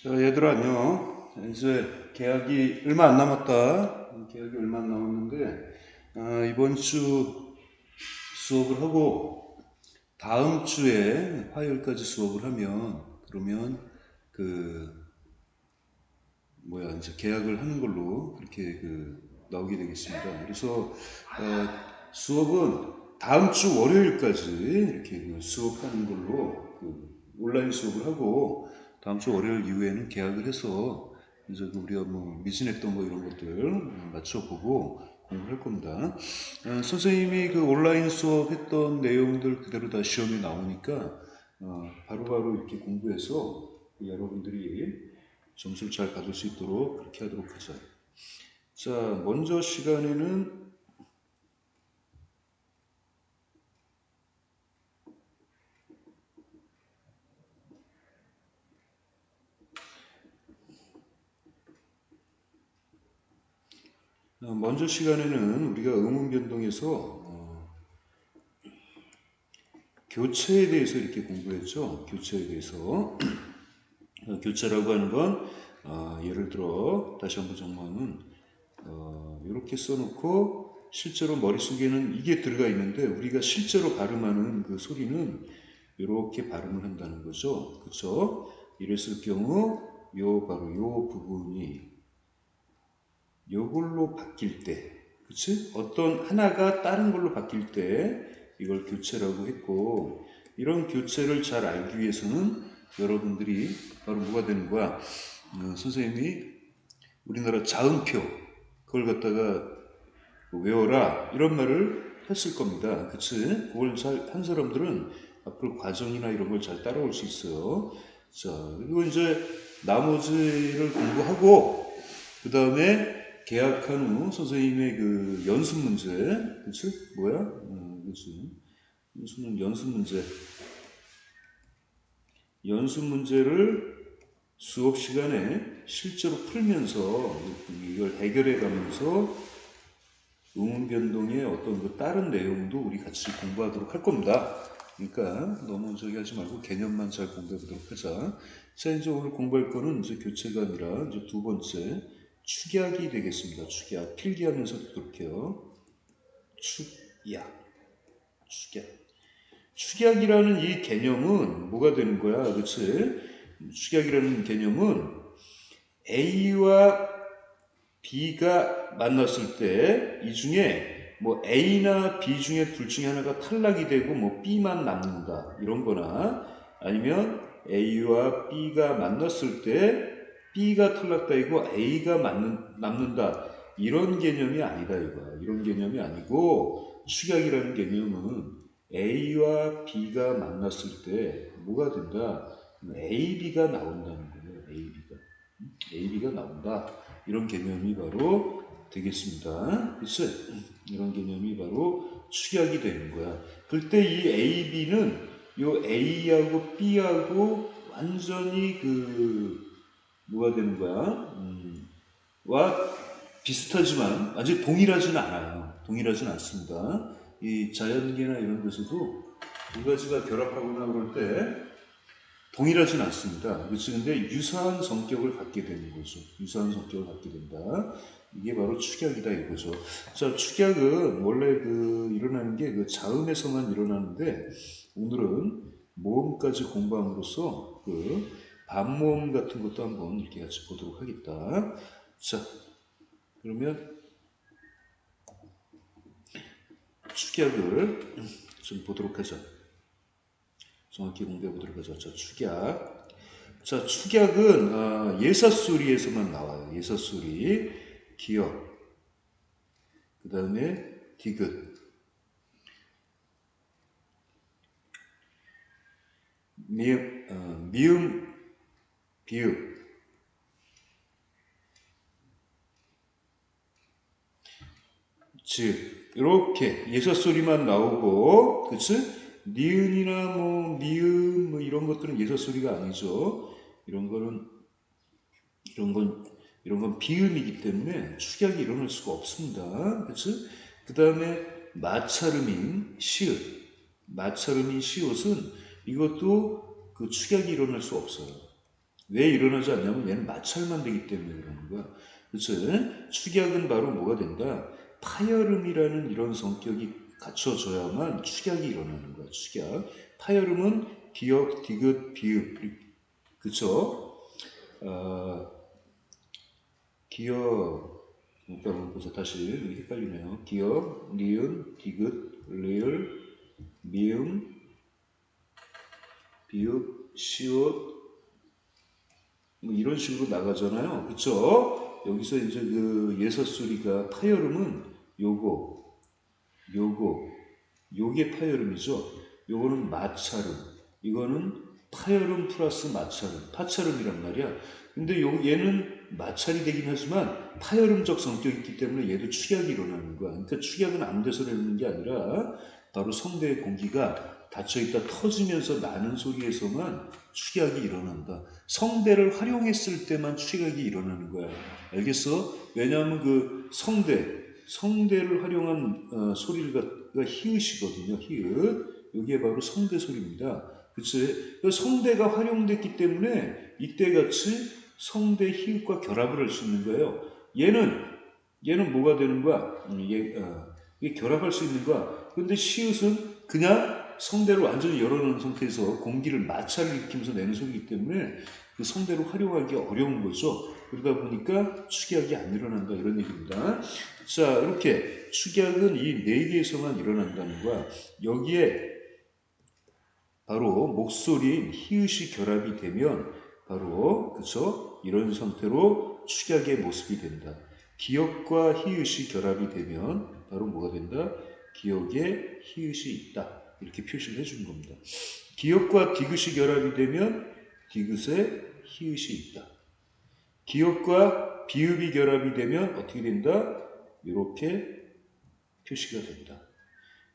자, 얘들아, 안녕. 이제 계약이 얼마 안 남았다. 계약이 얼마 안 남았는데, 이번 주 수업을 하고, 다음 주에 화요일까지 수업을 하면, 그러면, 그, 이제 계약을 하는 걸로 그렇게 나오게 되겠습니다. 그래서, 수업은 다음 주 월요일까지 이렇게 수업하는 걸로, 온라인 수업을 하고, 다음 주 월요일 이후에는 계약을 해서 이제 우리가 미진했던 거 이런 것들 맞춰보고 공부를 할 겁니다. 선생님이 온라인 수업 했던 내용들 그대로 다 시험에 나오니까 바로바로 이렇게 공부해서 여러분들이 점수를 잘 받을 수 있도록 그렇게 하도록 하자. 자, 먼저 시간에는 우리가 의문 변동에서 교체에 대해서 이렇게 공부했죠. 교체에 대해서. 교체라고 하는 건 예를 들어 다시 한번 정리하면 이렇게 써놓고 실제로 머릿속에는 이게 들어가 있는데 우리가 실제로 발음하는 그 소리는 이렇게 발음을 한다는 거죠. 그렇죠? 이랬을 경우 바로 요 부분이 요걸로 바뀔 때, 그치? 어떤 하나가 다른 걸로 바뀔 때 이걸 교체라고 했고, 이런 교체를 잘 알기 위해서는 여러분들이 바로 뭐가 되는 거야? 선생님이 우리나라 자음표 그걸 갖다가 외워라 이런 말을 했을 겁니다. 그치? 그걸 잘 한 사람들은 앞으로 과정이나 이런 걸 잘 따라올 수 있어요. 자, 그리고 이제 나머지를 공부하고 그 다음에 계약한 후 선생님의 연습 문제, 그치? 뭐야? 그치? 연습 문제. 연습 문제를 수업 시간에 실제로 풀면서 이걸 해결해 가면서 의문 변동의 어떤 다른 내용도 우리 같이 공부하도록 할 겁니다. 그러니까 너무 저기 하지 말고 개념만 잘 공부해 보도록 하자. 자, 이제 오늘 공부할 거는 이제 교체가 아니라 이제 두 번째 축약이 되겠습니다. 축약. 필기하면서 그렇게 해요. 축약. 축약. 축약이라는 이 개념은 뭐가 되는 거야? 그치? 축약이라는 개념은 A와 B가 만났을 때 이 중에 A나 B 중에 둘 중에 하나가 탈락이 되고 B만 남는다 이런 거나 아니면 A와 B가 만났을 때 B가 탈락되고 A가 남는다 이런 개념이 아니다 이거야. 이런 개념이 아니고 축약이라는 개념은 A와 B가 만났을 때 뭐가 된다? AB가 나온다는 거예요. AB가 나온다. 이런 개념이 바로 되겠습니다. 그치? 이런 개념이 바로 축약이 되는 거야. 그때 이 AB는 요 A하고 B하고 완전히 뭐가 되는 거야? 와 비슷하지만 아직 동일하지는 않아요. 동일하지는 않습니다. 이 자연계나 이런 데서도 두 가지가 결합하거나 그럴 때 동일하진 않습니다. 그렇지? 근데 유사한 성격을 갖게 되는 거죠. 유사한 성격을 갖게 된다. 이게 바로 축약이다 이거죠. 자, 축약은 원래 일어나는 게 자음에서만 일어나는데 오늘은 모음까지 공부함으로써 반모음 같은 것도 한번 이렇게 같이 보도록 하겠다. 자, 그러면 축약을 좀 보도록 하죠. 정확히 공부해 보도록 하죠. 자, 축약. 자, 축약은 예사소리에서만 나와요. 예사소리, 기역, 그 다음에 디귿, 미음, 비읍, 즉 이렇게 예사소리만 나오고, 그치? 니은이나 미음 이런 것들은 예사소리가 아니죠. 이런 건 비음이기 때문에 축약이 일어날 수가 없습니다. 그치? 그 다음에 마찰음인 시읒. 마찰음인 시읒은 이것도 축약이 일어날 수 없어요. 왜 일어나지 않냐면 얘는 마찰만 되기 때문에 그러는 거야. 그렇죠? 축약은 바로 뭐가 된다? 파열음이라는 이런 성격이 갖춰져야만 축약이 일어나는 거야. 축약. 파열음은 기역, 디귿, 비읍. 그쵸? 기역, 그러니까 보자. 다시 헷갈리네요. 기역, 니은, 디귿, 리을, 미음, 비읍, 시옷, 뭐 이런 식으로 나가잖아요. 그쵸? 여기서 이제 그 예서소리가 파열음은 요게 파열음이죠. 요거는 마찰음. 이거는 파열음 플러스 마찰음. 파찰음이란 말이야. 근데 얘는 마찰이 되긴 하지만 파열음적 성격이 있기 때문에 얘도 축약이 일어나는 거야. 그러니까 축약은 아무 데서나 일어나는 게 아니라 바로 성대의 공기가 닫혀있다 터지면서 나는 소리에서만 축약이 일어난다. 성대를 활용했을 때만 축약이 일어나는 거야. 알겠어? 왜냐하면 그 성대를 활용한 소리가 히읗이거든요. 히읗. 여기에 바로 성대 소리입니다. 그치? 성대가 활용됐기 때문에 이때같이 성대 히읗과 결합을 할 수 있는 거예요. 얘는 뭐가 되는 거야? 이게 결합할 수 있는 거야. 근데 시읒은 그냥 성대를 완전히 열어놓은 상태에서 공기를 마찰을 일으키면서 내는 소리이기 때문에 그 성대를 활용하기 어려운 거죠. 그러다 보니까 축약이 안 일어난다 이런 얘기입니다. 자, 이렇게 축약은 이 네 개에서만 일어난다는 거야. 여기에 바로 목소리인 히읗이 결합이 되면 바로 그쵸? 이런 상태로 축약의 모습이 된다. 기역과 히읗이 결합이 되면 바로 뭐가 된다? 기역에 히읗이 있다. 이렇게 표시를 해주는 겁니다. 기역과 디귿이 결합이 되면 디귿에 히읗이 있다. 기역과 비읍이 결합이 되면 어떻게 된다? 이렇게 표시가 된다.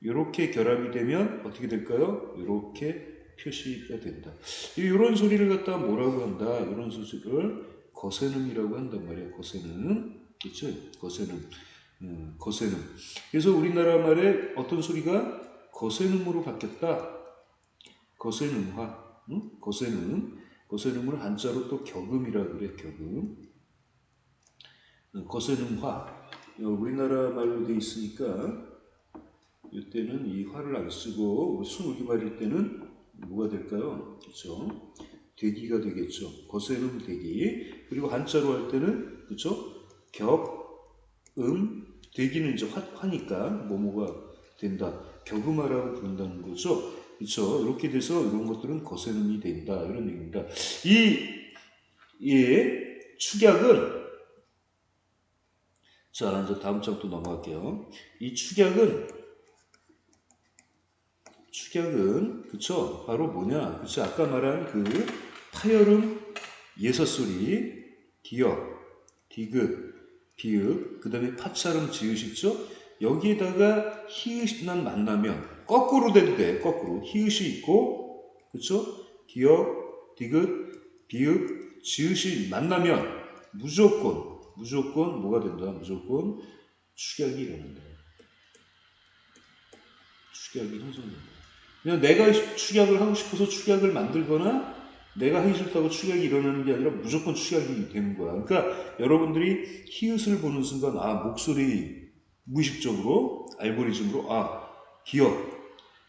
이렇게 결합이 되면 어떻게 될까요? 이렇게 표시가 된다. 이런 소리를 갖다가 뭐라고 한다? 이런 소리를 거세음이라고 한단 말이야. 거세음. 그렇죠? 거세음. 거세음. 그래서 우리나라 말에 어떤 소리가 거세음으로 바뀌었다. 거세음화. 거세음. 거세음을 한자로 또 격음이라고 그래. 격음. 거세음화. 우리나라 말로 돼 있으니까 이때는 이 화를 안 쓰고 숨을 기발일 때는 뭐가 될까요? 그렇죠? 대기가 되겠죠. 거세음 대기. 그리고 한자로 할 때는 그렇죠? 격, 대기는 이제 화니까 뭐뭐가 된다. 격음화라고 부른다는 거죠. 그렇죠? 이렇게 돼서 이런 것들은 거세음이 된다. 이런 얘기입니다. 이 축약은 자, 이제 다음 장또 넘어갈게요. 이 축약은 그쵸? 바로 뭐냐? 그쵸? 아까 말한 그 파열음 예서소리, 기역, 디귿, 비읍, 그 다음에 파찰음 지읒 있죠? 여기에다가 히읗만 만나면 거꾸로 돼도 돼. 거꾸로 히읗이 있고, 그쵸? 기역, 디귿, 비읍, 지읒이 만나면 무조건 뭐가 된다? 무조건 축약이 일어난다. 축약이 형성된다. 그냥 내가 축약을 하고 싶어서 축약을 만들거나 내가 하기 싫다고 축약이 일어나는 게 아니라 무조건 축약이 되는 거야. 그러니까 여러분들이 히읗을 보는 순간 목소리 무의식적으로 알고리즘으로 기억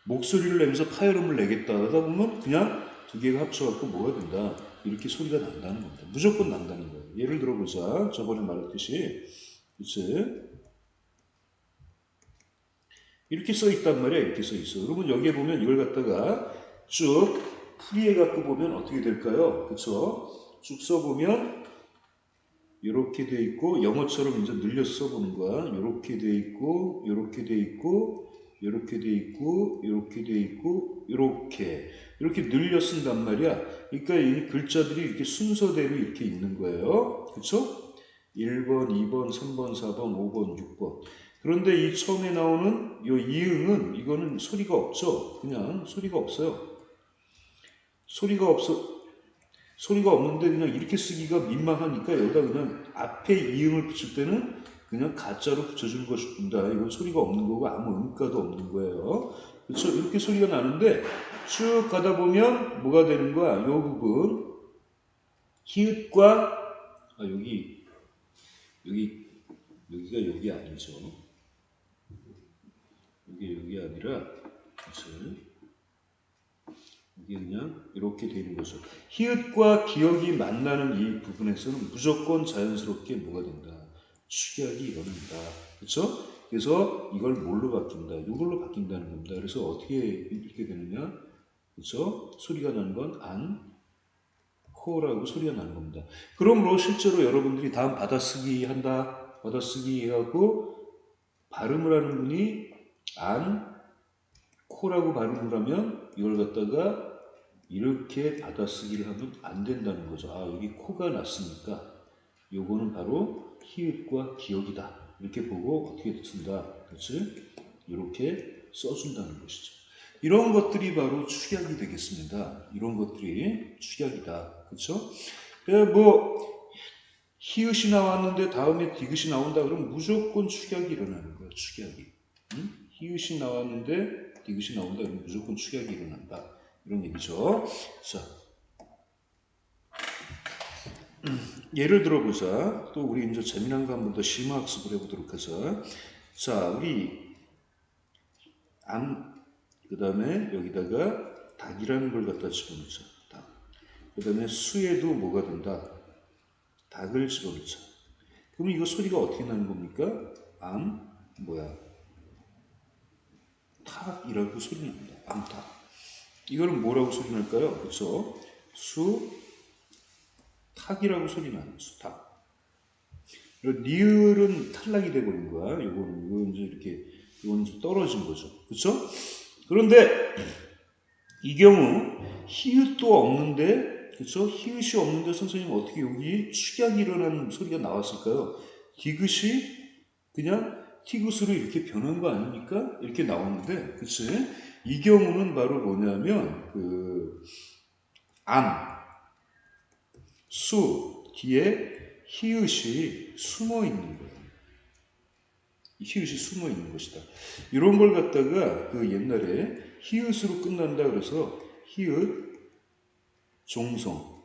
목소리를 내면서 파열음을 내겠다 하다 보면 그냥 두 개가 합쳐갖고 뭐가 된다. 이렇게 소리가 난다는 겁니다. 무조건 난다는 거예요. 예를 들어보자. 저번에 말했듯이 그치? 이렇게 써 있단 말이야. 이렇게 써 있어. 여러분 여기에 보면 이걸 갖다가 쭉 풀이해 갖고 보면 어떻게 될까요? 그쵸? 쭉 써보면 이렇게 돼 있고 영어처럼 이제 늘려서 써보는 거야. 이렇게 돼 있고 이렇게 돼 있고 이렇게 돼 있고 이렇게 돼 있고 이렇게 늘려 쓴단 말이야. 그러니까 이 글자들이 이렇게 순서대로 이렇게 있는 거예요. 그쵸? 1번, 2번, 3번, 4번, 5번, 6번. 그런데 이 처음에 나오는 이 이응은 이거는 소리가 없죠. 그냥 소리가 없어요. 소리가 없는데 그냥 이렇게 쓰기가 민망하니까 여기다 그냥 앞에 이응을 붙일 때는 그냥 가짜로 붙여주는 것입니다. 이건 소리가 없는 거고 아무 음가도 없는 거예요. 그렇죠? 이렇게 소리가 나는데 쭉 가다 보면 뭐가 되는 거야? 이 부분 히읗과 여기가 여기 아니죠. 여기 아니라 그치? 이게 그냥 이렇게 되는 거죠. 히읗과 기역이 만나는 이 부분에서는 무조건 자연스럽게 뭐가 된다. 축약이 일어난다. 그렇죠? 그래서 이걸 뭘로 바뀐다. 이걸로 바뀐다는 겁니다. 그래서 어떻게 이렇게 되느냐? 그렇죠? 소리가 나는 건 안, 코라고 소리가 나는 겁니다. 그러므로 실제로 여러분들이 다음 받아쓰기 한다. 받아쓰기 하고 발음을 하는 분이 안, 코라고 발음을 하면 이걸 갖다가 이렇게 받아쓰기를 하면 안 된다는 거죠. 아, 여기 코가 났으니까 요거는 바로 히읗과 기역이다. 이렇게 보고 어떻게 쓴다. 그렇지? 이렇게 써준다는 것이죠. 이런 것들이 바로 축약이 되겠습니다. 이런 것들이 축약이다. 그렇죠? 뭐 히읗이 나왔는데 다음에 디귿이 나온다 그러면 무조건 축약이 일어나는 거예요. 축약이. 응? 히읗이 나왔는데 디귿이 나온다 그러면 무조건 축약이 일어난다. 이런 얘기죠. 자, 예를 들어보자. 또 우리 이제 재미난 거 한 번 더 심화학습을 해보도록 하자. 자, 우리 그 다음에 여기다가 닭이라는 걸 갖다 집어넣자. 닭. 그 다음에 수에도 뭐가 된다? 닭을 집어넣자. 그럼 이거 소리가 어떻게 나는 겁니까? 탁이라고 소리 납니다. 암탉. 이거는 뭐라고 소리 날까요? 그렇죠? 탁이라고 소리 나는 수탁. 리을은 탈락이 돼버린 거야. 이건 이제 이렇게, 이건 이제 떨어진 거죠. 그렇죠? 그런데 이 경우 히읗도 없는데, 그렇죠? 히읗이 없는데 선생님 어떻게 여기 축약이 일어나는 소리가 나왔을까요? 디귿이 그냥 티귿으로 이렇게 변한 거 아닙니까? 이렇게 나오는데, 그치? 이 경우는 바로 뭐냐면 뒤에 히읗이 숨어 있는 거예요. 히읗이 숨어 있는 것이다. 이런 걸 갖다가 옛날에 히읗으로 끝난다 그래서 히읗, 종성,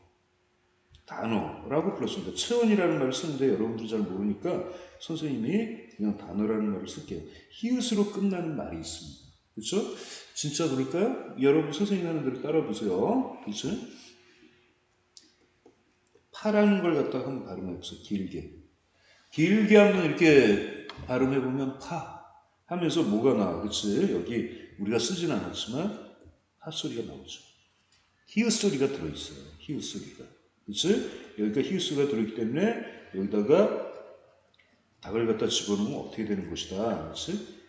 단어라고 불렀습니다. 체언이라는 말을 쓰는데 여러분들 잘 모르니까 선생님이 그냥 단어라는 말을 쓸게요. 히읗으로 끝나는 말이 있습니다. 그렇죠? 진짜 그럴까요? 여러분 선생님 하는 대로 따라 보세요. 그렇죠? 파라는 걸 갖다가 한번 발음해보세요. 길게 한번 이렇게 발음해보면 파 하면서 뭐가 나와. 그치? 여기 우리가 쓰진 않았지만 파 소리가 나오죠. 히읗 소리가 들어있어요. 히읗 소리가. 그치? 여기가 히읗 소리가 들어있기 때문에 여기다가 닭을 갖다 집어넣으면 어떻게 되는 것이다. 그치?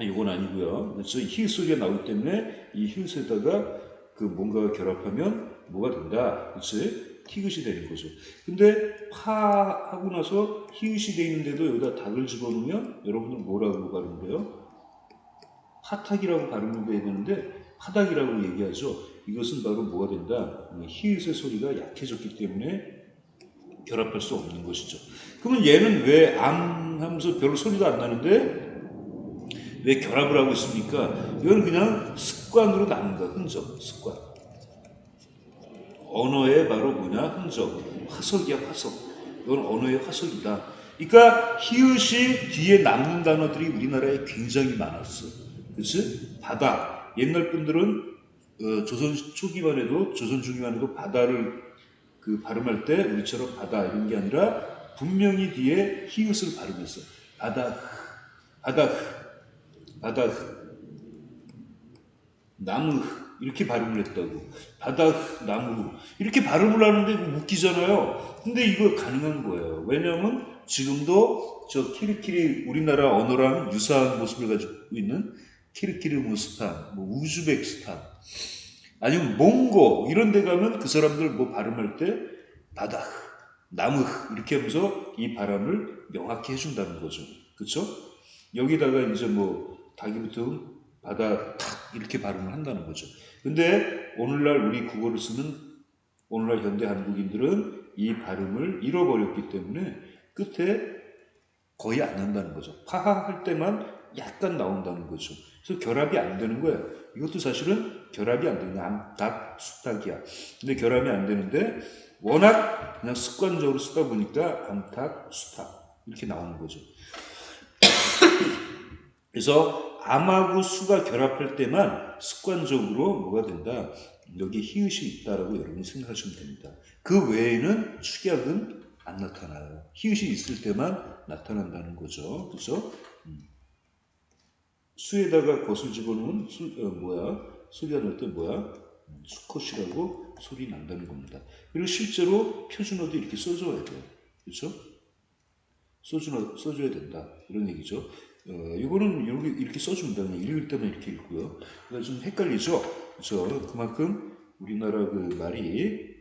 이건 아니고요. 그래서 히읗 소리가 나오기 때문에 이 히읗에다가 뭔가가 결합하면 뭐가 된다. 그치? 티귿이 되는 거죠. 근데 파 하고 나서 히읗이 돼 있는데도 여기다 닭을 집어넣으면 여러분들 뭐라고 발음해요? 파탁이라고 발음을 해야 되는데 파닭이라고 얘기하죠. 이것은 바로 뭐가 된다? 히읗의 소리가 약해졌기 때문에 결합할 수 없는 것이죠. 그러면 얘는 왜 하면서 별로 소리가 안 나는데 왜 결합을 하고 있습니까? 이건 그냥 습관으로 나는 거야. 흔적, 습관. 언어의 바로 흔적. 화석이야, 화석. 이건 언어의 화석이다. 그러니까 히읗이 뒤에 남는 단어들이 우리나라에 굉장히 많았어. 그치? 바다. 옛날 분들은 조선 초기만 해도, 조선 중기만 해도 바다를 발음할 때 우리처럼 바다 이런 게 아니라 분명히 뒤에 히읗을 발음했어. 바다, 바다, 나무 이렇게 발음을 했다고. 바다, 나무 이렇게 발음을 하는데 웃기잖아요. 근데 이거 가능한 거예요. 왜냐하면 지금도 저 키르키리 우리나라 언어랑 유사한 모습을 가지고 있는 키르키르무스탄, 우즈베키스탄 아니면 몽고 이런 데 가면 그 사람들 발음할 때 바다, 나무 이렇게 하면서 이 발음을 명확히 해준다는 거죠. 그렇죠? 여기다가 이제 닭이 붙으면 바다 탁 이렇게 발음을 한다는 거죠. 근데 오늘날 우리 국어를 쓰는 오늘날 현대 한국인들은 이 발음을 잃어버렸기 때문에 끝에 거의 안 한다는 거죠. 파하 할 때만 약간 나온다는 거죠. 그래서 결합이 안 되는 거예요. 이것도 사실은 결합이 안 되는 거야. 암탉, 수탉이야. 근데 결합이 안 되는데 워낙 그냥 습관적으로 쓰다 보니까 암탉, 수탉 이렇게 나오는 거죠. 그래서 암하고 수가 결합할 때만 습관적으로 뭐가 된다? 여기 히읗이 있다라고 여러분이 생각하시면 됩니다. 그 외에는 축약은 안 나타나요. 히읗이 있을 때만 나타난다는 거죠. 그죠? 수에다가 것을 집어넣으면 소리가 날 때 수컷이라고 소리 난다는 겁니다. 그리고 실제로 표준어도 이렇게 써줘야 돼요. 그렇죠? 써줘야 된다. 이런 얘기죠. 이거는 이렇게 써준다. 그냥 읽을 때만 이렇게 읽고요. 그러니까 좀 헷갈리죠? 그렇죠? 그만큼 우리나라 그 말이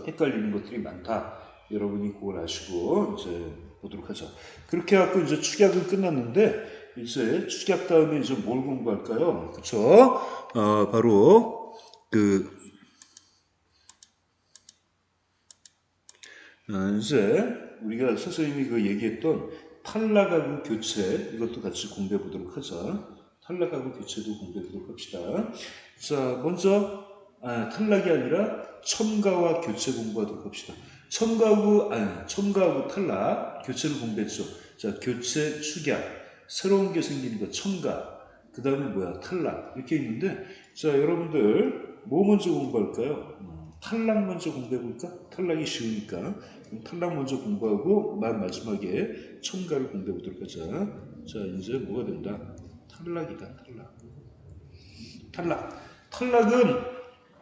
헷갈리는 것들이 많다. 여러분이 그걸 아시고 이제 보도록 하죠. 그렇게 해갖고 이제 축약은 끝났는데 이제 축약 다음에 이제 뭘 공부할까요? 그렇죠? 바로 이제 우리가 선생님이 얘기했던 탈락하고 교체 이것도 같이 공부해 보도록 하자. 탈락하고 교체도 공부해 보도록 합시다. 자, 먼저 탈락이 아니라 첨가와 교체 공부하도록 합시다. 첨가하고 탈락, 교체를 공부했죠. 자, 교체, 축약, 새로운 게 생기는 거 첨가, 그 다음에 탈락 이렇게 있는데 자, 여러분들 뭐 먼저 공부할까요? 탈락 먼저 공부해볼까? 탈락이 쉬우니까 탈락 먼저 공부하고 마지막에 첨가를 공부해보도록 하자. 자, 이제 뭐가 된다? 탈락이다.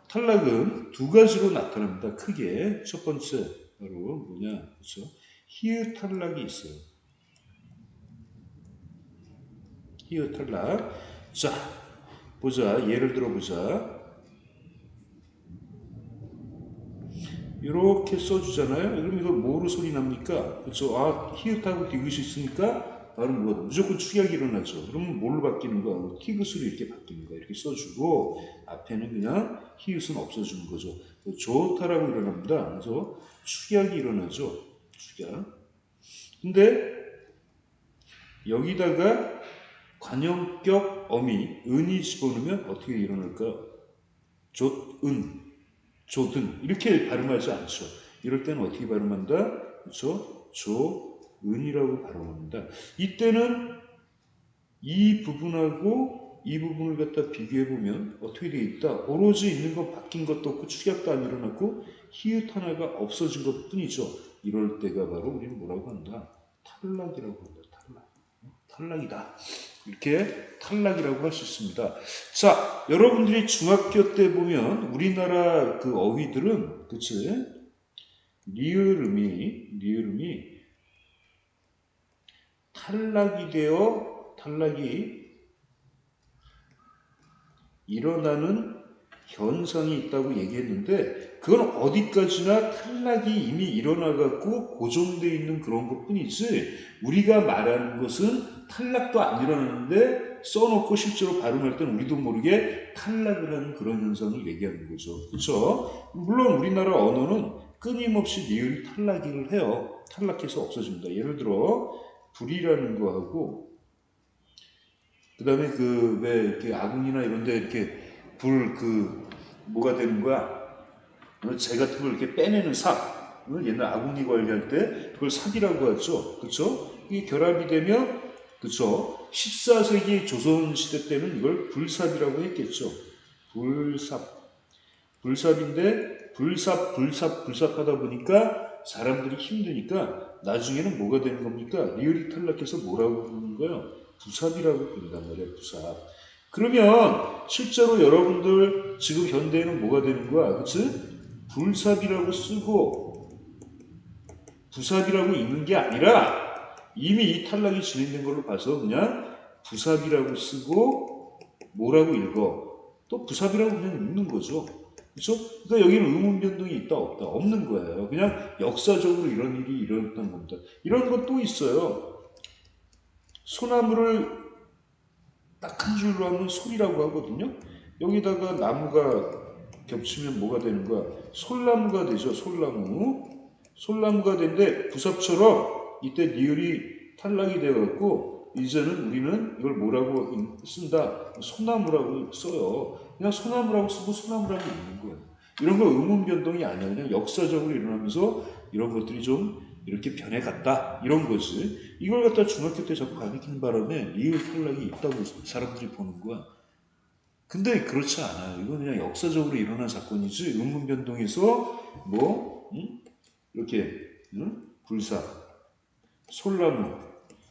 탈락은 두 가지로 나타납니다. 크게 첫 번째 바로 그렇죠? 히읗 탈락이 있어요. 히읗 탈락. 자, 보자. 예를 들어 보자. 이렇게 써주잖아요. 그럼 이거 뭐로 소리 납니까? 그렇죠? 히읗하고 디귿이 있으니까 바로 무조건 축약이 일어나죠. 그러면 뭘로 바뀌는 거야? 티귿으로 이렇게 바뀌는 거야. 이렇게 써주고 앞에는 그냥 히읗은 없어지는 거죠. 좋다라고 일어납니다. 그래서 축약이 일어나죠. 축약. 근데 여기다가 관형격 어미 은이 집어넣으면 어떻게 일어날까요? 조든 이렇게 발음하지 않죠. 이럴 때는 어떻게 발음한다? 그렇죠? 조은이라고 발음합니다. 이때는 이 부분하고 이 부분을 갖다 비교해 보면 어떻게 되어 있다? 오로지 있는 거 바뀐 것도 없고 축약도 안 일어났고 히읗 하나가 없어진 것 뿐이죠. 이럴 때가 바로 우리는 뭐라고 한다? 탈락이라고 한다. 탈락이다. 이렇게 탈락이라고 할 수 있습니다. 자, 여러분들이 중학교 때 보면 우리나라 그 어휘들은 그치? 리을음이 탈락이 일어나는 현상이 있다고 얘기했는데 그건 어디까지나 탈락이 이미 일어나갖고 고정되어 있는 그런 것 뿐이지 우리가 말하는 것은 탈락도 안 일어나는데 써놓고 실제로 발음할 때는 우리도 모르게 탈락을 하는 그런 현상을 얘기하는 거죠. 그렇죠? 물론 우리나라 언어는 끊임없이 리을이 탈락을 해요. 탈락해서 없어집니다. 예를 들어 불이라는 거하고 그 다음에 왜 이렇게 아궁이나 이런 데 이렇게 뭐가 되는 거야? 재 같은 걸 이렇게 빼내는 삽. 옛날 아궁이 관리할 때 그걸 삽이라고 하죠. 그쵸? 이게 결합이 되면, 그쵸? 14세기 조선시대 때는 이걸 불삽이라고 했겠죠. 불삽인데, 불삽 하다 보니까 사람들이 힘드니까 나중에는 뭐가 되는 겁니까? 리을이 탈락해서 뭐라고 부르는 거예요? 부삽이라고 부른단 말이에요. 부삽. 그러면 실제로 여러분들 지금 현대에는 뭐가 되는 거야? 그치? 불삽이라고 쓰고 부삽이라고 읽는 게 아니라 이미 이 탈락이 진행된 걸로 봐서 그냥 부삽이라고 쓰고 뭐라고 읽어? 또 부삽이라고 그냥 읽는 거죠. 그렇죠? 그러니까 여기는 의문 변동이 있다 없다 없는 거예요. 그냥 역사적으로 이런 일이 일어났던 겁니다. 이런 것도 있어요. 소나무를 딱 한 줄로 하면 소리라고 하거든요. 여기다가 나무가 겹치면 뭐가 되는 거야? 솔나무가 되죠. 솔나무. 솔나무가 된데 부삽처럼 이때 리을이 탈락이 되어갖고 이제는 우리는 이걸 뭐라고 쓴다? 소나무라고 써요. 그냥 소나무라고 쓰고 소나무라고 읽는 거예요. 이런 거 의문 변동이 아니야. 그냥 역사적으로 일어나면서 이런 것들이 좀 이렇게 변해갔다. 이런 거지. 이걸 갖다 중학교 때 자꾸 가리키는 바람에 리을 탈락이 있다고 사람들이 보는 거야. 근데 그렇지 않아요. 이건 그냥 역사적으로 일어난 사건이지. 의문 변동에서 뭐 이렇게 불사, 솔나무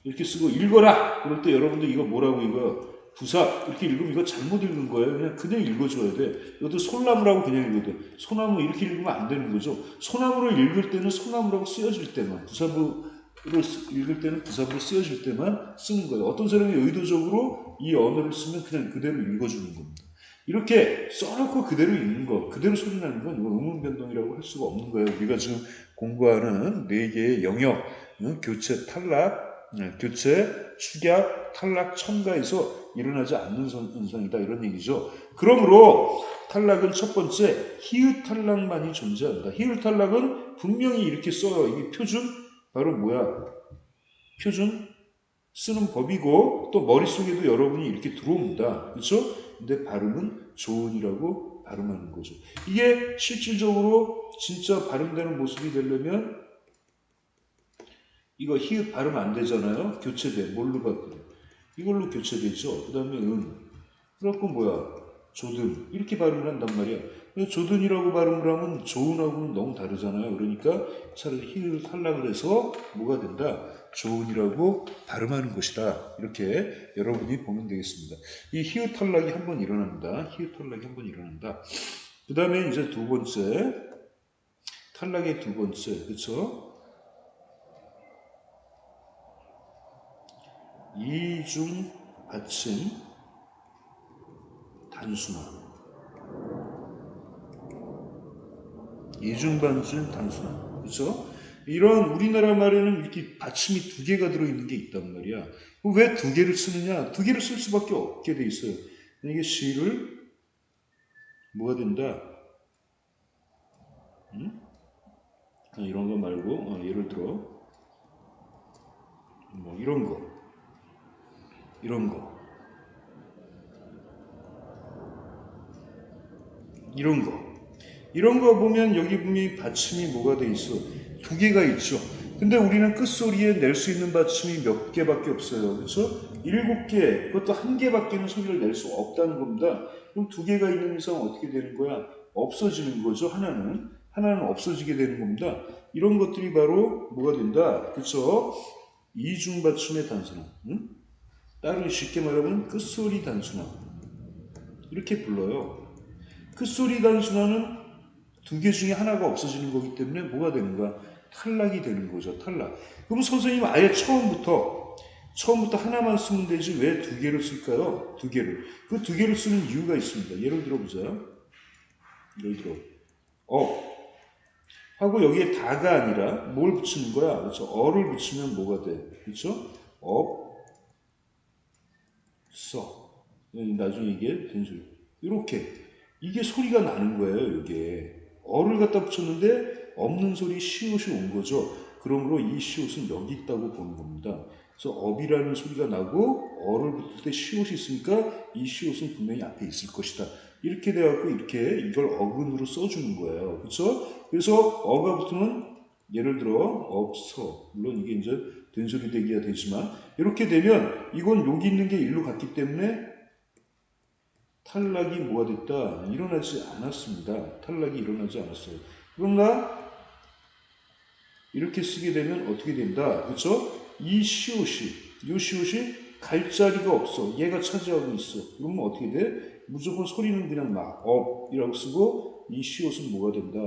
이렇게 쓰고 읽어라. 그럴 때 여러분들 이거 뭐라고 이거 부사 이렇게 읽으면 이거 잘못 읽은 거예요. 그냥 읽어줘야 돼. 이것도 솔나무라고 그냥 읽어도 돼. 소나무 이렇게 읽으면 안 되는 거죠. 소나무를 읽을 때는 소나무라고 쓰여질 때만, 부사부로 읽을 때는 부사부로 쓰여질 때만 쓰는 거예요. 어떤 사람이 의도적으로 이 언어를 쓰면 그냥 그대로 읽어주는 겁니다. 이렇게 써놓고 그대로 읽는 거, 그대로 소리 나는 건 이거 의문 변동이라고 할 수가 없는 거예요. 우리가 지금 공부하는 4개의 영역, 교체, 탈락, 교체, 축약, 탈락, 첨가에서 일어나지 않는 현상이다 이런 얘기죠. 그러므로 탈락은 첫 번째 히읗 탈락만이 존재한다. 히읗 탈락은 분명히 이렇게 써요. 이게 표준 바로 뭐야? 표준 쓰는 법이고 또 머릿속에도 여러분이 이렇게 들어옵니다. 그렇죠? 근데 발음은 조은이라고 발음하는 거죠. 이게 실질적으로 진짜 발음되는 모습이 되려면 이거 히읗 발음 안 되잖아요. 교체돼. 뭘로 바뀌어요? 이걸로 교체되죠. 그 다음에 그래갖고 뭐야? 조든. 이렇게 발음을 한단 말이야. 조든이라고 발음을 하면 조은하고는 너무 다르잖아요. 그러니까 차라리 히읗을 탈락을 해서 뭐가 된다? 조은이라고 발음하는 것이다. 이렇게 여러분이 보면 되겠습니다. 이 히읗 탈락이 한번 일어납니다. 히읗 탈락이 한번 일어난다. 그 다음에 이제 두 번째. 탈락의 두 번째. 그쵸? 이중 받침 단순화. 이중 받침 단순화. 그렇죠? 이런 우리나라 말에는 이렇게 받침이 2개가 들어있는 게 있단 말이야. 왜 2개를 쓰느냐? 2개를 쓸 수밖에 없게 돼 있어요. 이게 시를 뭐가 된다? 이런 거 말고 예를 들어 뭐 이런 거 이런 거 이런 거 이런 거 보면 여기 분명히 받침이 뭐가 돼 있어? 2개가 있죠. 근데 우리는 끝소리에 낼 수 있는 받침이 몇 개밖에 없어요. 그렇죠? 7개, 그것도 1개밖에는 소리를 낼 수 없다는 겁니다. 그럼 2개가 있는 이상 어떻게 되는 거야? 없어지는 거죠. 하나는 없어지게 되는 겁니다. 이런 것들이 바로 뭐가 된다? 그렇죠? 이중 받침의 단순화. 다른 쉽게 말하면 끝소리 단순화. 이렇게 불러요. 끝소리 단순화는 2개 중에 하나가 없어지는 거기 때문에 뭐가 되는 거야? 탈락이 되는 거죠. 탈락. 그럼 선생님 아예 처음부터 하나만 쓰면 되지 왜 2개를 쓸까요? 2개를. 그 2개를 쓰는 이유가 있습니다. 예를 들어보자. 예를 들어 하고 여기에 다가 아니라 뭘 붙이는 거야? 그렇죠? 어를 붙이면 뭐가 돼? 그렇죠? 나중에 이게 된 소리. 이렇게 이게 소리가 나는 거예요. 이게 어를 갖다 붙였는데 없는 소리 시옷이 온 거죠. 그러므로 이 시옷은 여기 있다고 보는 겁니다. 그래서 업이라는 소리가 나고 어를 붙을 때 시옷이 있으니까 이 시옷은 분명히 앞에 있을 것이다. 이렇게 돼갖고 이렇게 이걸 어근으로 써주는 거예요. 그렇죠? 그래서 어가 붙으면 예를 들어 없어. 물론 이게 이제 된소리 대기가 되지만 이렇게 되면 이건 여기 있는 게 일로 갔기 때문에 탈락이 뭐가 됐다? 일어나지 않았습니다. 탈락이 일어나지 않았어요. 그러나 이렇게 쓰게 되면 어떻게 된다? 그렇죠? 이 시옷이 갈 자리가 없어. 얘가 차지하고 있어. 그러면 어떻게 돼? 무조건 소리는 그냥 업이라고 쓰고 이 시옷은 뭐가 된다?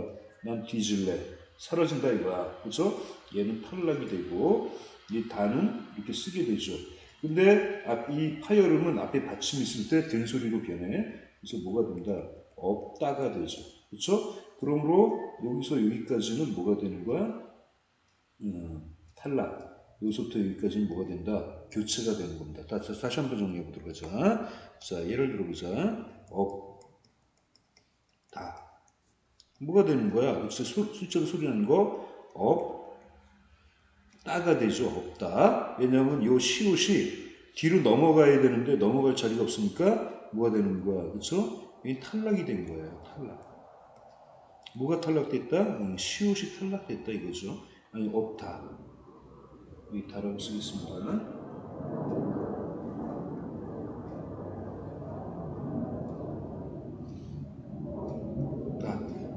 난 뒤질래. 사라진다 이거야. 그렇죠? 얘는 탈락이 되고 이 다는 이렇게 쓰게 되죠. 근데 이 파열음은 앞에 받침이 있을 때 된소리로 변해. 그래서 뭐가 된다? 없다가 되죠. 그렇죠? 그러므로 여기서 여기까지는 뭐가 되는 거야? 탈락. 여기서부터 여기까지는 뭐가 된다? 교체가 되는 겁니다. 다시 한번 정리해 보도록 하자. 자, 예를 들어보자. 다. 뭐가 되는 거야? 실제로 소리 나는 거. 없다가 되죠. 없다. 왜냐하면 요 시옷이 뒤로 넘어가야 되는데 넘어갈 자리가 없으니까 뭐가 되는 거야? 그쵸? 이 탈락이 된 거예요. 탈락. 뭐가 탈락됐다? 시옷이 탈락됐다 이거죠. 아니 없다. 이 다라고 쓰겠습니다.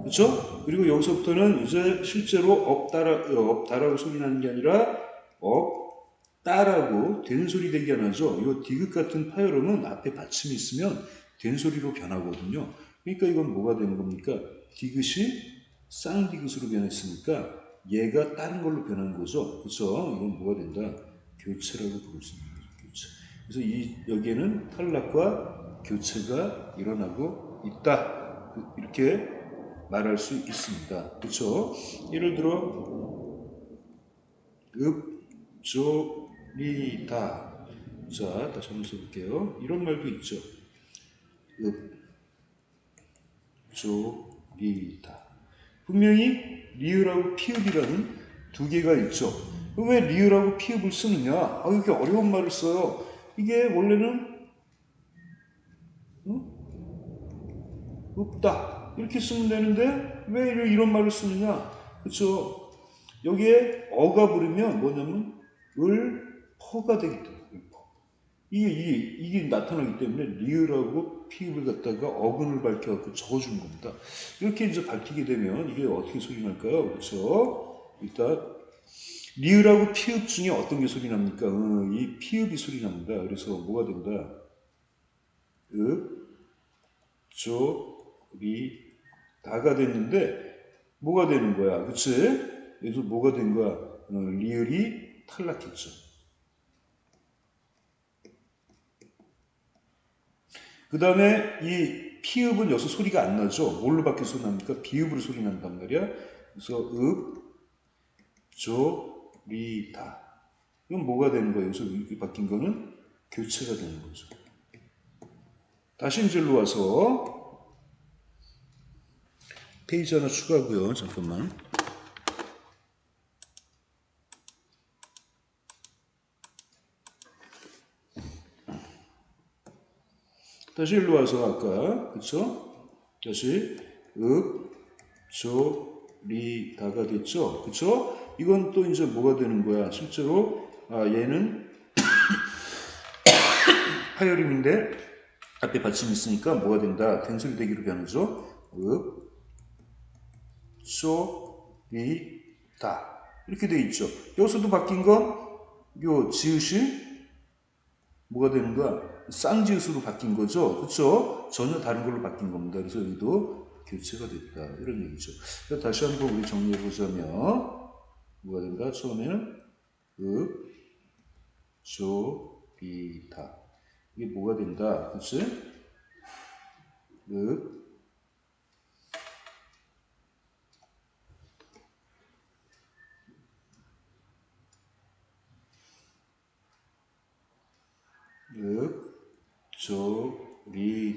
그렇죠? 그리고 여기서부터는 이제 실제로 없다라고 소리 나는 게 아니라 없다라고 된소리 되게 안 하죠. 이 디귿 같은 파열음은 앞에 받침이 있으면 된소리로 변하거든요. 그러니까 이건 뭐가 되는 겁니까? 디귿이 쌍디귿으로 변했으니까 얘가 다른 걸로 변한 거죠. 그렇죠? 이건 뭐가 된다? 교체라고 부를 수 있는 거죠. 교체. 그래서 여기에는 탈락과 교체가 일어나고 있다. 이렇게 말할 수 있습니다. 그렇죠? 예를 들어 읍조리다. 자, 다시 한번 써볼게요. 이런 말도 있죠. 읍조리다. 분명히 리을하고 피읍이라는 두 개가 있죠. 왜 리을하고 피읍을 쓰느냐? 이렇게 어려운 말을 써요. 이게 원래는 없다 이렇게 쓰면 되는데 왜 이런 말을 쓰느냐? 그렇죠? 여기에 어가 부르면 뭐냐면 퍼가 되기 때문에 이게 나타나기 때문에 리을하고 피읍을 갖다가 어근을 밝혀갖고 적어주는 겁니다. 이렇게 이제 밝히게 되면 이게 어떻게 소리 날까요? 그렇죠? 일단 리을하고 피읍 중에 어떤 게 소리 납니까? 이 피읍이 소리 납니다. 그래서 뭐가 된다? 다가 됐는데 뭐가 되는 거야? 그치? 그래서 뭐가 된 거야? 리을이 탈락했죠. 그 다음에 이 피읍은 여기서 소리가 안 나죠. 뭘로 바뀌어 소리 납니까? 비읍으로 소리 난단 말이야. 그래서 다. 이건 뭐가 되는 거예요? 여기서 이렇게 바뀐 거는 교체가 되는 거죠. 다시 이제 일로 와서 페이지 하나 추가하고요. 잠깐만. 다시 일로 와서 아까 그쵸? 다시 다가 됐죠? 그쵸? 이건 또 이제 뭐가 되는 거야? 실제로 얘는 파열음인데 앞에 받침이 있으니까 뭐가 된다? 된소리 대기로 변하죠? 다 이렇게 돼 있죠. 여기서도 바뀐 건 요 지읒이 뭐가 되는 거야? 쌍지읒으로 바뀐 거죠. 그렇죠? 전혀 다른 걸로 바뀐 겁니다. 그래서 여기도 교체가 됐다. 이런 얘기죠. 다시 한번 우리 정리해 보자면 뭐가 된다? 처음에는 다 이게 뭐가 된다? 그렇지?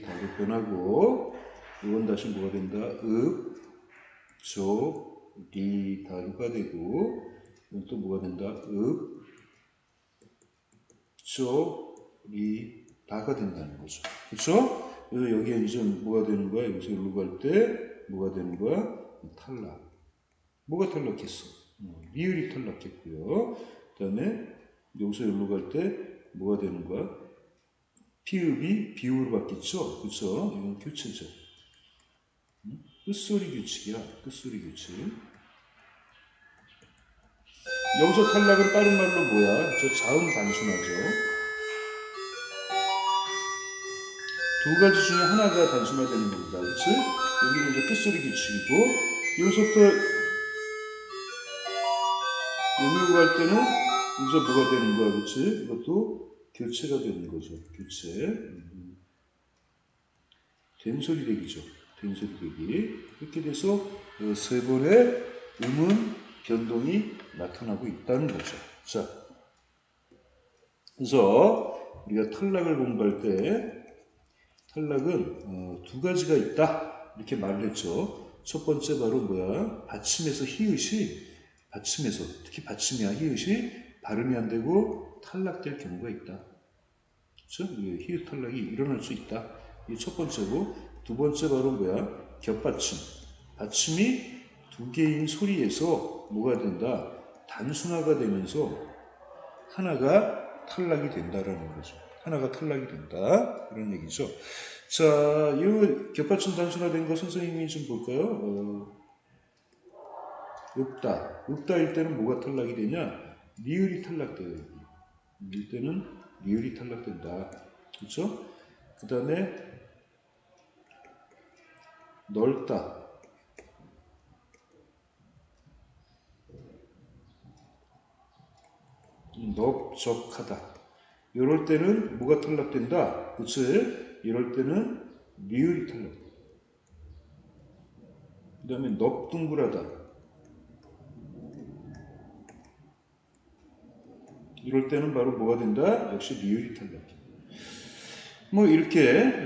다로 변하고 이건 다시 뭐가 된다? 다루가 되고 이건 또 뭐가 된다? 다가 된다는 거죠. 그렇죠? 그래서 여기에 이제 뭐가 되는 거야? 여기서 일로 갈 때 뭐가 되는 거야? 탈락. 뭐가 탈락했어? 리을이 탈락했고요. 그 다음에 여기서 일로 갈 때 뭐가 되는 거야? 피읍이 비읍으로 바뀌죠? 그쵸? 이건 교체죠. 끝소리 규칙이야. 끝소리 규칙. 여기서 탈락은 다른 말로 뭐야? 저 자음 단순하죠. 두 가지 중에 하나가 단순화되는 겁니다. 그치? 여기는 이제 끝소리 규칙이고 여기서부터 여기로 갈 때는 이제 뭐가 되는 거야? 그치? 이것도 교체가 되는 거죠. 교체. 된소리 대기죠. 된소리 대기. 이렇게 돼서 세 번의 음운 변동이 나타나고 있다는 거죠. 자, 그래서 우리가 탈락을 공부할 때 탈락은 두 가지가 있다 이렇게 말을 했죠. 첫 번째 바로 뭐야? 받침에서 히읗이 받침에서 특히 받침이야 히읗이 발음이 안 되고 탈락될 경우가 있다. 그렇죠? 히읗 탈락이 일어날 수 있다. 이게 첫 번째고 두 번째 바로 뭐야? 겹받침. 받침이 두 개인 소리에서 뭐가 된다? 단순화가 되면서 하나가 탈락이 된다라는 거죠. 하나가 탈락이 된다. 이런 얘기죠. 자, 이 겹받침 단순화된 거 선생님이 좀 볼까요? 읍다. 읍다일 때는 뭐가 탈락이 되냐? 리을이 탈락돼요. 일 때는 리을이 탈락된다. 그렇죠? 그 다음에 넓다. 넓적하다. 이럴 때는 뭐가 탈락된다? 그렇죠? 이럴 때는 리을이 탈락된다. 그 다음에 넓둥그라다. 이럴 때는 바로 뭐가 된다? 역시 리을이 탈락된다. 뭐 이렇게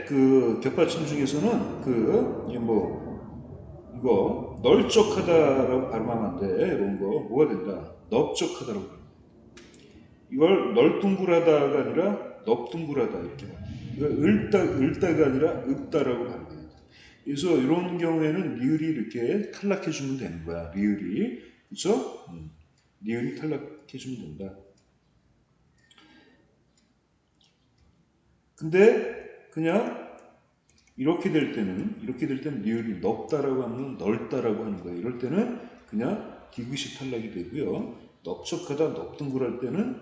그 겹받침 중에서는 이거 널쩍하다라고 발음하면 안 돼. 이런 거 뭐가 된다? 넓적하다라고. 이걸 널뚱굴하다가 아니라 넙뚱굴하다 이렇게 말. 이거 을다가 아니라 읍다라고 발음해야 돼. 그래서 이런 경우에는 리을이 이렇게 탈락해 주면 되는 거야. 리을이 그렇죠? 리을이 탈락해 주면 된다. 근데 그냥 이렇게 될 때는 리을이 넓다라고 하면 넓다라고 하는 거예요. 이럴 때는 그냥 디귿이 탈락이 되고요. 넓적하다, 넓둥글할 때는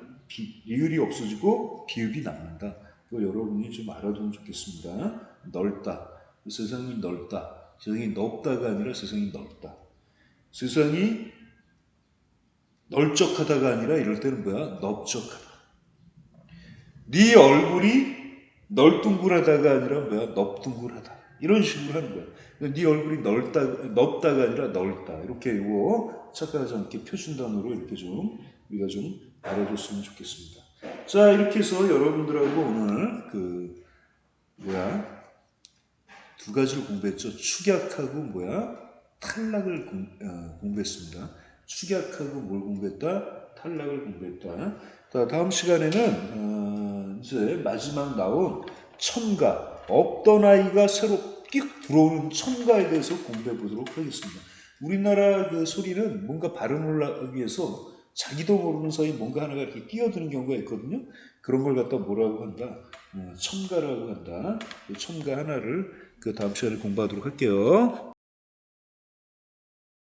리을이 없어지고 비읍이 남는다. 이거 여러분이 좀 알아두면 좋겠습니다. 넓다. 세상이 넓다. 세상이 넓다가 아니라 세상이 넓다. 세상이 널쩍하다가 아니라 이럴 때는 뭐야? 넓적하다. 네 얼굴이 널뚱굴하다가 아니라 뭐야? 넓둥굴하다. 이런 식으로 하는 거야. 네 얼굴이 넓다가 아니라 넓다. 이렇게 이거 착각하지 않게 표준 단어로 이렇게 좀 우리가 좀 알아줬으면 좋겠습니다. 자, 이렇게 해서 여러분들하고 오늘 두 가지를 공부했죠. 축약하고 탈락을 공부했습니다. 축약하고 뭘 공부했다? 탈락을 공부했다. 자, 다음 시간에는 이제 마지막 나온 첨가, 없던 아이가 새로 끽 들어오는 첨가에 대해서 공부해 보도록 하겠습니다. 우리나라 그 소리는 뭔가 발음을 하기 위해서 자기도 모르는 사이 뭔가 하나가 이렇게 끼어드는 경우가 있거든요. 그런 걸 갖다 뭐라고 한다? 첨가라고 한다. 첨가 하나를 그 다음 시간에 공부하도록 할게요.